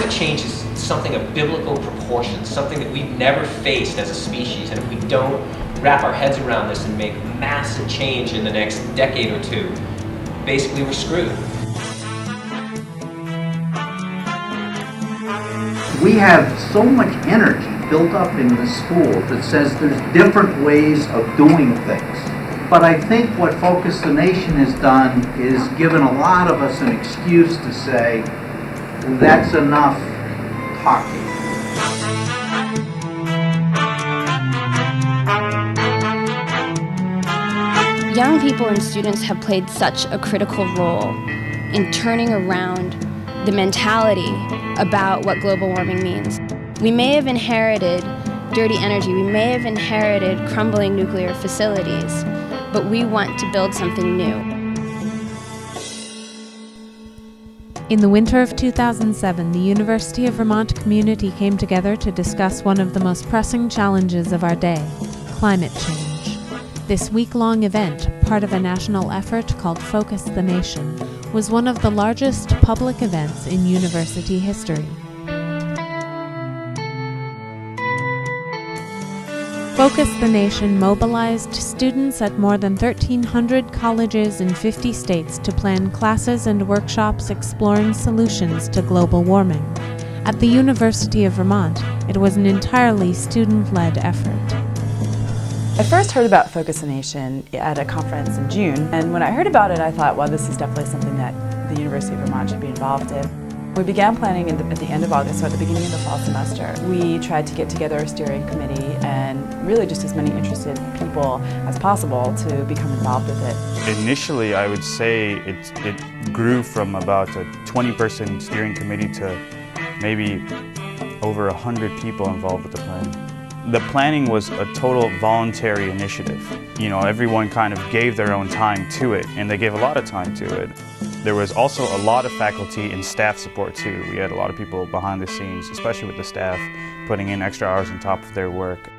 Climate change is something of biblical proportions, something that we've never faced as a species, and if we don't wrap our heads around this and make massive change in the next decade or two, basically we're screwed. We have so much energy built up in the school that says there's different ways of doing things. But I think what Focus the Nation has done is given a lot of us an excuse to say, that's enough talking. Young people and students have played such a critical role in turning around the mentality about what global warming means. We may have inherited dirty energy, we may have inherited crumbling nuclear facilities, but we want to build something new. In the winter of 2007, the University of Vermont community came together to discuss one of the most pressing challenges of our day, climate change. This week-long event, part of a national effort called Focus the Nation, was one of the largest public events in university history. Focus the Nation mobilized students at more than 1,300 colleges in 50 states to plan classes and workshops exploring solutions to global warming. At the University of Vermont, it was an entirely student-led effort. I first heard about Focus the Nation at a conference in June, and when I heard about it, I thought, well, this is definitely something that the University of Vermont should be involved in. We began planning at the end of August, so at the beginning of the fall semester. We tried to get together a steering committee and really just as many interested people as possible to become involved with it. Initially, I would say it grew from about a 20-person steering committee to maybe over 100 people involved with the plan. The planning was a total voluntary initiative. You know, everyone kind of gave their own time to it, and they gave a lot of time to it. There was also a lot of faculty and staff support too. We had a lot of people behind the scenes, especially with the staff, putting in extra hours on top of their work.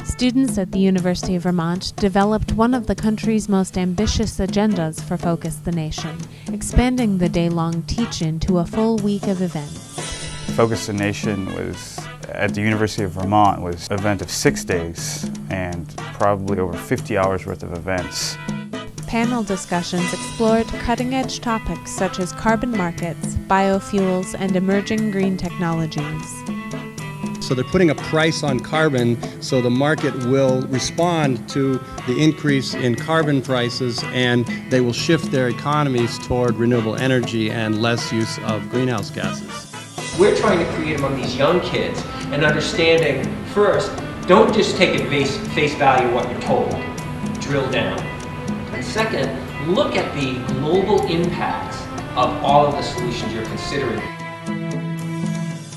Students at the University of Vermont developed one of the country's most ambitious agendas for Focus the Nation, expanding the day-long teach-in to a full week of events. Focus the Nation was, at the University of Vermont, was an event of 6 days and probably over 50 hours worth of events. Panel discussions explored cutting-edge topics such as carbon markets, biofuels, and emerging green technologies. So they're putting a price on carbon, so the market will respond to the increase in carbon prices, and they will shift their economies toward renewable energy and less use of greenhouse gases. We're trying to create among these young kids an understanding, first, don't just take at face value what you're told, drill down. And second, look at the global impacts of all of the solutions you're considering.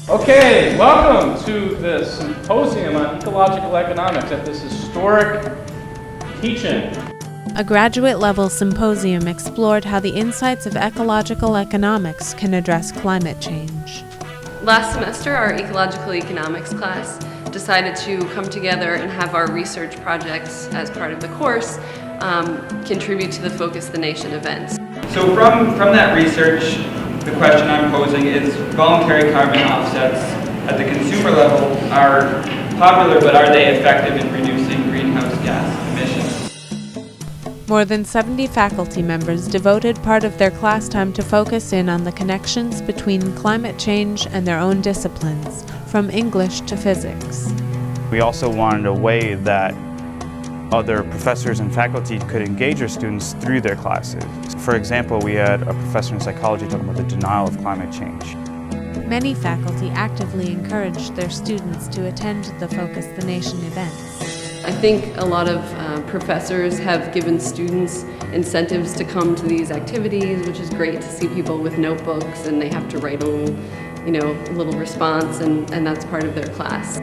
Okay, welcome to this symposium on ecological economics at this historic teach-in. A graduate-level symposium explored how the insights of ecological economics can address climate change. Last semester, our ecological economics class decided to come together and have our research projects as part of the course contribute to the Focus the Nation events. So from that research, the question I'm posing is voluntary carbon offsets at the consumer level are popular, but are they effective in reducing greenhouse gas emissions? More than 70 faculty members devoted part of their class time to focus in on the connections between climate change and their own disciplines, from English to physics. We also wanted a way that other professors and faculty could engage our students through their classes. For example, we had a professor in psychology talking about the denial of climate change. Many faculty actively encouraged their students to attend the Focus the Nation events. I think a lot of professors have given students incentives to come to these activities, which is great to see people with notebooks and they have to write a little response, and that's part of their class.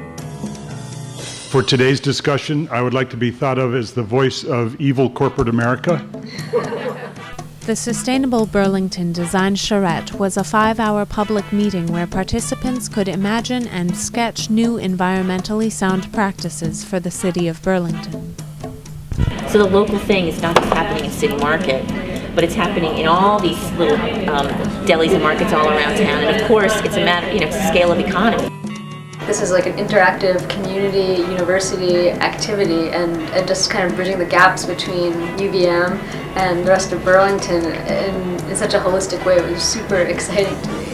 For today's discussion, I would like to be thought of as the voice of evil corporate America. The Sustainable Burlington Design Charrette was a 5-hour public meeting where participants could imagine and sketch new environmentally sound practices for the city of Burlington. So the local thing is not just happening in City Market, but it's happening in all these little delis and markets all around town. And of course, it's a matter, it's a scale of economy. This is like an interactive community university activity, and just kind of bridging the gaps between UVM and the rest of Burlington in such a holistic way. It was super exciting to me.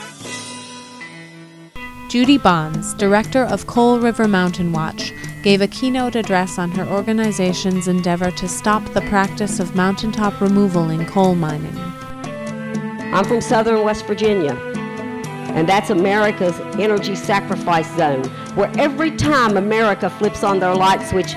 Judy Bonds, director of Coal River Mountain Watch, gave a keynote address on her organization's endeavor to stop the practice of mountaintop removal in coal mining. I'm from southern West Virginia, and that's America's energy sacrifice zone, where every time America flips on their light switch,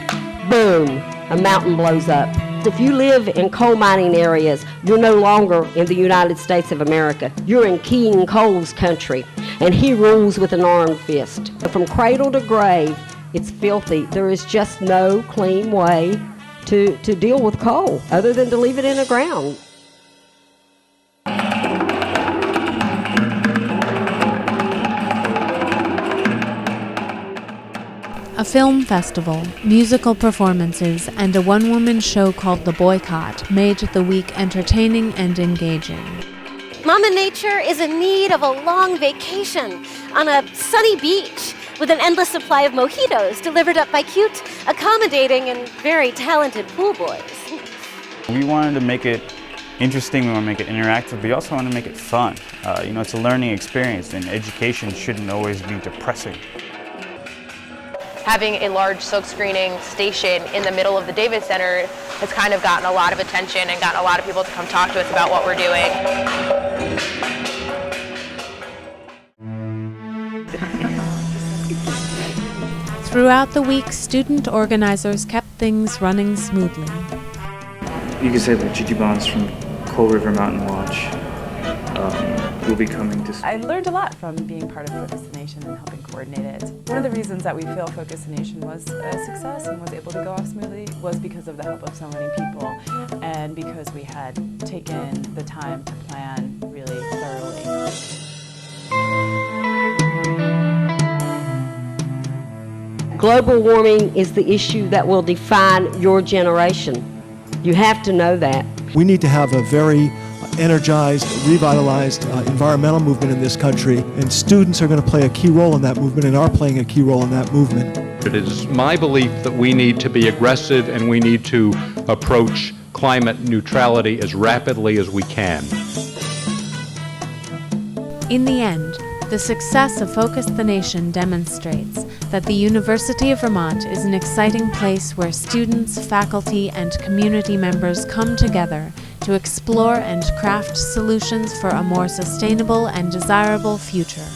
boom, a mountain blows up. If you live in coal mining areas, you're no longer in the United States of America. You're in King Coal's country, and he rules with an iron fist. From cradle to grave, it's filthy. There is just no clean way to deal with coal other than to leave it in the ground. A film festival, musical performances, and a one-woman show called The Boycott made the week entertaining and engaging. Mama Nature is in need of a long vacation on a sunny beach with an endless supply of mojitos delivered up by cute, accommodating, and very talented pool boys. We wanted to make it interesting, we want to make it interactive, but we also want to make it fun. It's a learning experience, and education shouldn't always be depressing. Having a large silk screening station in the middle of the Davis Center has kind of gotten a lot of attention and gotten a lot of people to come talk to us about what we're doing. Throughout the week, student organizers kept things running smoothly. You could say that Judy Bonds from Coal River Mountain Watch will be coming to... I learned a lot from being part of Focus the Nation and helping coordinate it. One of the reasons that we feel Focus the Nation was a success and was able to go off smoothly was because of the help of so many people, and because we had taken the time to plan really thoroughly. Global warming is the issue that will define your generation. You have to know that. We need to have a very energized, revitalized environmental movement in this country, and students are going to play a key role in that movement and are playing a key role in that movement. It is my belief that we need to be aggressive and we need to approach climate neutrality as rapidly as we can. In the end, the success of Focus the Nation demonstrates that the University of Vermont is an exciting place where students, faculty, and community members come together to explore and craft solutions for a more sustainable and desirable future.